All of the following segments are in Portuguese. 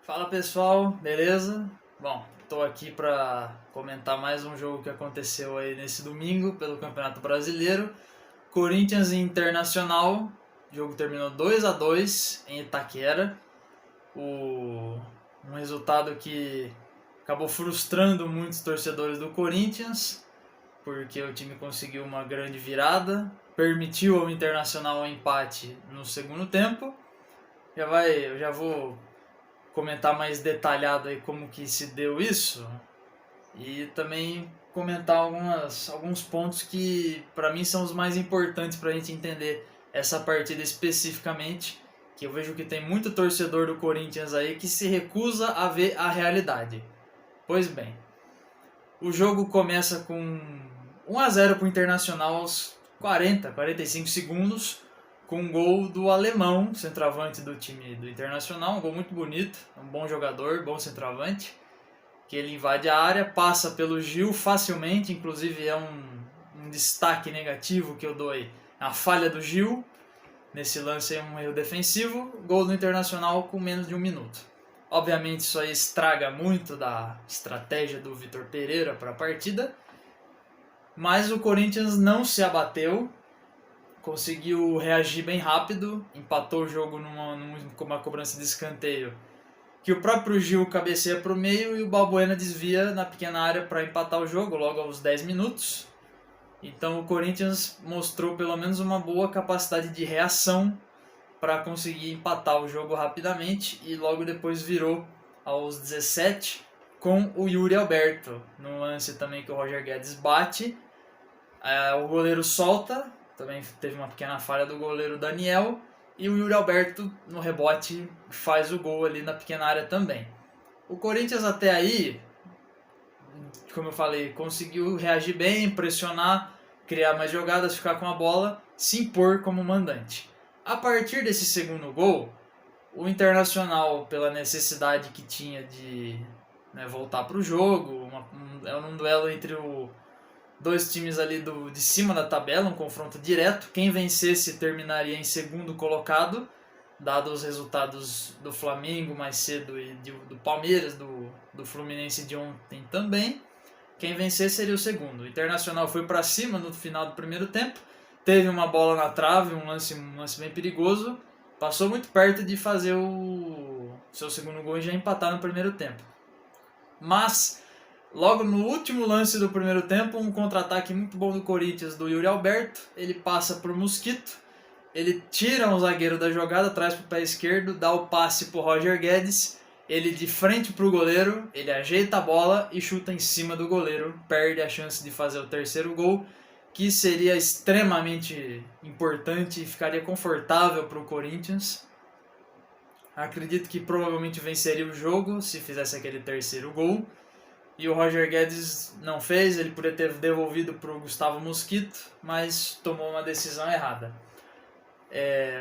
Fala pessoal, beleza? Bom, estou aqui para comentar mais um jogo que aconteceu aí nesse domingo pelo Campeonato Brasileiro. Corinthians e Internacional, o jogo terminou 2-2 em Itaquera. Um resultado que acabou frustrando muitos torcedores do Corinthians, porque o time conseguiu uma grande virada, permitiu ao Internacional um empate no segundo tempo. Eu já vou comentar mais detalhado aí como que se deu isso e também comentar alguns pontos que para mim são os mais importantes para a gente entender essa partida especificamente, que eu vejo que tem muito torcedor do Corinthians aí que se recusa a ver a realidade. Pois bem, o jogo começa com 1-0 para o Internacional aos 45 segundos, com um gol do alemão, centroavante do time do Internacional, um gol muito bonito, um bom jogador, bom centroavante, que ele invade a área, passa pelo Gil facilmente, inclusive é um destaque negativo que eu dou aí, a falha do Gil, nesse lance é um erro defensivo, gol do Internacional com menos de um minuto. Obviamente isso aí estraga muito da estratégia do Vitor Pereira para a partida, mas o Corinthians não se abateu, conseguiu reagir bem rápido, empatou o jogo numa cobrança de escanteio, que o próprio Gil cabeceia para o meio e o Balbuena desvia na pequena área para empatar o jogo logo aos 10 minutos. Então o Corinthians mostrou pelo menos uma boa capacidade de reação para conseguir empatar o jogo rapidamente e logo depois virou aos 17 com o Yuri Alberto, num lance também que o Roger Guedes bate, o goleiro solta, também teve uma pequena falha do goleiro Daniel, e o Yuri Alberto no rebote faz o gol ali na pequena área também. O Corinthians até aí, como eu falei, conseguiu reagir bem, pressionar, criar mais jogadas, ficar com a bola, se impor como mandante. A partir desse segundo gol, o Internacional, pela necessidade que tinha de voltar para o jogo, é um duelo entre dois times ali de cima da tabela, um confronto direto. Quem vencesse terminaria em segundo colocado, dado os resultados do Flamengo mais cedo e do Palmeiras, do Fluminense de ontem também. Quem vencesse seria o segundo. O Internacional foi para cima no final do primeiro tempo, teve uma bola na trave, um lance bem perigoso, passou muito perto de fazer o seu segundo gol e já empatar no primeiro tempo. Mas logo no último lance do primeiro tempo, um contra-ataque muito bom do Corinthians, do Yuri Alberto. Ele passa por Mosquito, ele tira um zagueiro da jogada, traz para o pé esquerdo, dá o passe para o Roger Guedes. Ele de frente para o goleiro, ele ajeita a bola e chuta em cima do goleiro. Perde a chance de fazer o terceiro gol, que seria extremamente importante e ficaria confortável para o Corinthians. Acredito que provavelmente venceria o jogo se fizesse aquele terceiro gol. E o Roger Guedes não fez, ele poderia ter devolvido para o Gustavo Mosquito, mas tomou uma decisão errada.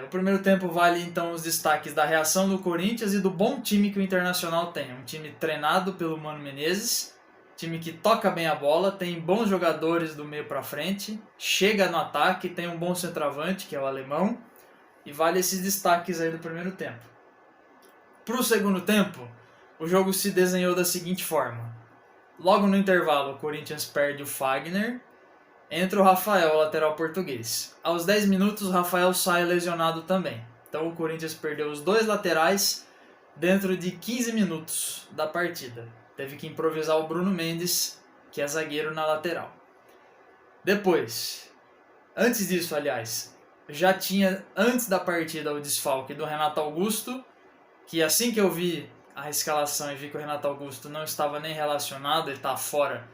O primeiro tempo vale então os destaques da reação do Corinthians e do bom time que o Internacional tem. Um time treinado pelo Mano Menezes, time que toca bem a bola, tem bons jogadores do meio para frente, chega no ataque, tem um bom centroavante, que é o alemão, e vale esses destaques aí do primeiro tempo. Para o segundo tempo, o jogo se desenhou da seguinte forma. Logo no intervalo, o Corinthians perde o Fagner, entra o Rafael, lateral português. Aos 10 minutos, o Rafael sai lesionado também. Então o Corinthians perdeu os dois laterais dentro de 15 minutos da partida. Teve que improvisar o Bruno Mendes, que é zagueiro, na lateral. Depois, antes disso, aliás, já tinha antes da partida o desfalque do Renato Augusto, que assim que eu vi a escalação e vi que o Renato Augusto não estava nem relacionado, ele está fora,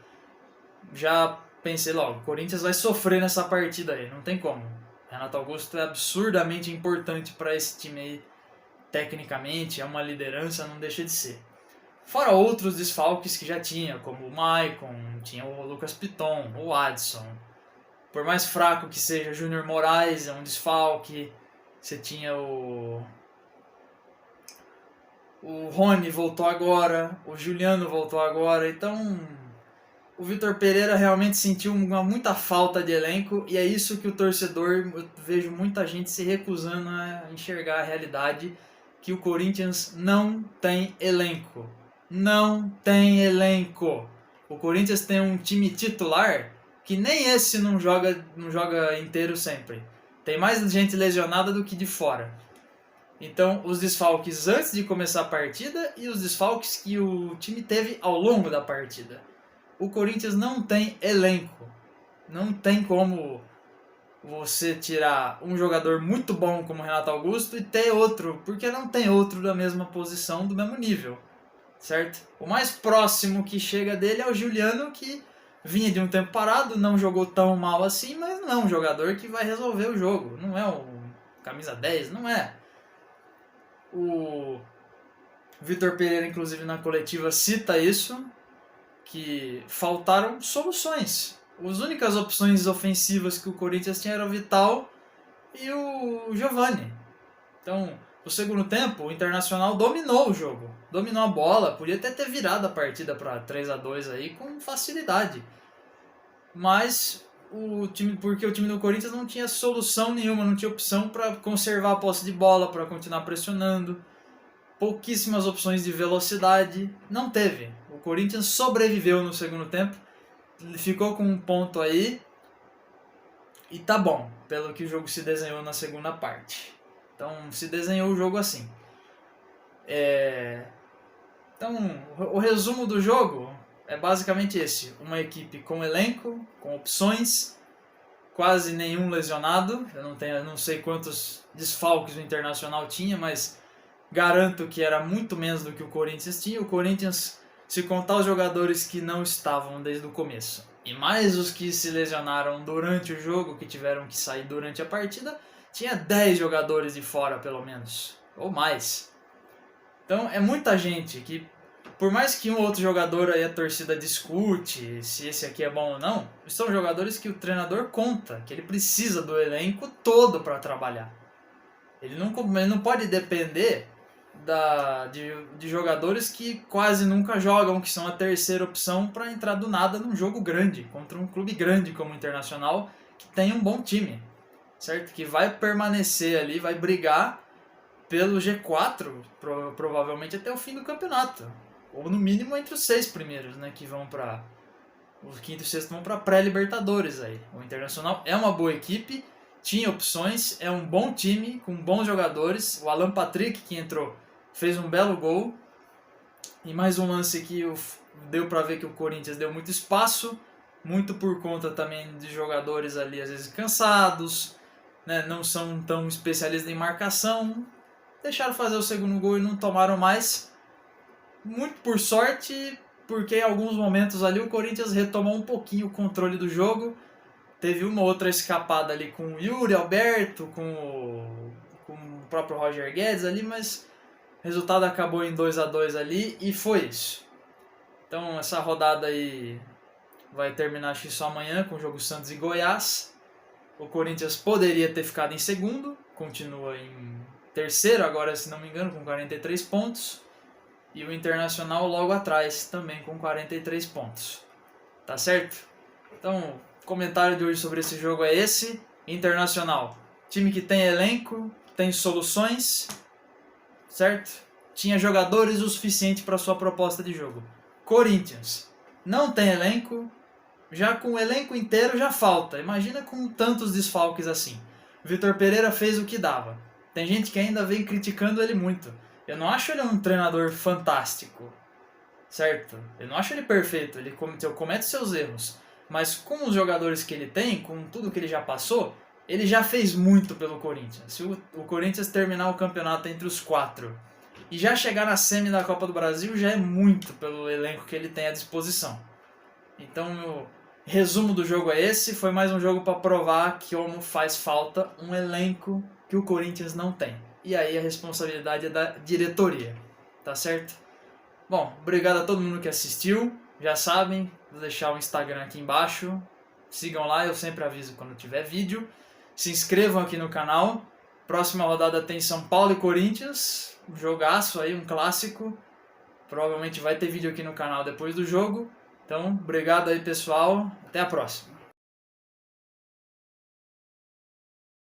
já pensei logo, o Corinthians vai sofrer nessa partida aí, não tem como. O Renato Augusto é absurdamente importante para esse time aí, tecnicamente, é uma liderança, não deixa de ser. Fora outros desfalques que já tinha, como o Maicon, tinha o Lucas Piton, o Adson. Por mais fraco que seja, Júnior Moraes é um desfalque, você tinha o Rony voltou agora, o Juliano voltou agora, então o Vitor Pereira realmente sentiu muita falta de elenco e é isso que o torcedor, eu vejo muita gente se recusando a enxergar a realidade, que o Corinthians não tem elenco. Não tem elenco. O Corinthians tem um time titular que nem esse não joga inteiro sempre. Tem mais gente lesionada do que de fora. Então, os desfalques antes de começar a partida e os desfalques que o time teve ao longo da partida. O Corinthians não tem elenco. Não tem como você tirar um jogador muito bom como Renato Augusto e ter outro, porque não tem outro da mesma posição, do mesmo nível, certo? O mais próximo que chega dele é o Juliano, que vinha de um tempo parado, não jogou tão mal assim, mas não é um jogador que vai resolver o jogo, não é um camisa 10, não é. O Vitor Pereira, inclusive, na coletiva cita isso, que faltaram soluções. As únicas opções ofensivas que o Corinthians tinha era o Vital e o Giovani. Então, no segundo tempo, o Internacional dominou o jogo, dominou a bola, podia até ter virado a partida para 3-2 aí com facilidade. Mas porque o time do Corinthians não tinha solução nenhuma, não tinha opção para conservar a posse de bola, para continuar pressionando. Pouquíssimas opções de velocidade, não teve. O Corinthians sobreviveu no segundo tempo, ficou com um ponto aí e tá bom, pelo que o jogo se desenhou na segunda parte. Então se desenhou o jogo assim. Então o resumo do jogo é basicamente esse: uma equipe com elenco, com opções, quase nenhum lesionado. Eu não sei quantos desfalques o Internacional tinha, mas garanto que era muito menos do que o Corinthians tinha. O Corinthians, se contar os jogadores que não estavam desde o começo e mais os que se lesionaram durante o jogo, que tiveram que sair durante a partida, tinha 10 jogadores de fora pelo menos, ou mais. Então é muita gente que, por mais que um ou outro jogador aí a torcida discute se esse aqui é bom ou não, são jogadores que o treinador conta, que ele precisa do elenco todo para trabalhar. Ele não pode depender de jogadores que quase nunca jogam, que são a terceira opção para entrar do nada num jogo grande, contra um clube grande como o Internacional, que tem um bom time, certo? Que vai permanecer ali, vai brigar pelo G4, provavelmente até o fim do campeonato, ou no mínimo entre os 6 primeiros, né, que vão para os quinto e sexto vão para pré-Libertadores aí. O Internacional é uma boa equipe, tinha opções, é um bom time com bons jogadores. O Alan Patrick, que entrou, fez um belo gol. E mais um lance que deu para ver que o Corinthians deu muito espaço, muito por conta também de jogadores ali às vezes cansados, né, não são tão especialistas em marcação. Deixaram fazer o segundo gol e não tomaram mais. Muito por sorte, porque em alguns momentos ali o Corinthians retomou um pouquinho o controle do jogo. Teve uma outra escapada ali com o Yuri Alberto, com o próprio Roger Guedes ali, mas o resultado acabou em 2-2 ali e foi isso. Então essa rodada aí vai terminar acho que só amanhã com o jogo Santos e Goiás. O Corinthians poderia ter ficado em segundo, continua em terceiro agora, se não me engano, com 43 pontos. E o Internacional logo atrás, também com 43 pontos. Tá certo? Então, o comentário de hoje sobre esse jogo é esse. Internacional, time que tem elenco, tem soluções, certo? Tinha jogadores o suficiente para sua proposta de jogo. Corinthians, não tem elenco, já com o elenco inteiro já falta. Imagina com tantos desfalques assim. Vitor Pereira fez o que dava. Tem gente que ainda vem criticando ele muito. Eu não acho ele um treinador fantástico, certo? Eu não acho ele perfeito, ele comete seus erros. Mas com os jogadores que ele tem, com tudo que ele já passou, ele já fez muito pelo Corinthians. Se o Corinthians terminar o campeonato entre os 4 e já chegar na semi da Copa do Brasil, já é muito pelo elenco que ele tem à disposição. Então, o resumo do jogo é esse. Foi mais um jogo para provar que como faz falta um elenco que o Corinthians não tem. E aí a responsabilidade é da diretoria, tá certo? Bom, obrigado a todo mundo que assistiu. Já sabem, vou deixar o Instagram aqui embaixo. Sigam lá, eu sempre aviso quando tiver vídeo. Se inscrevam aqui no canal. Próxima rodada tem São Paulo e Corinthians. Um jogaço aí, um clássico. Provavelmente vai ter vídeo aqui no canal depois do jogo. Então, obrigado aí, pessoal. Até a próxima.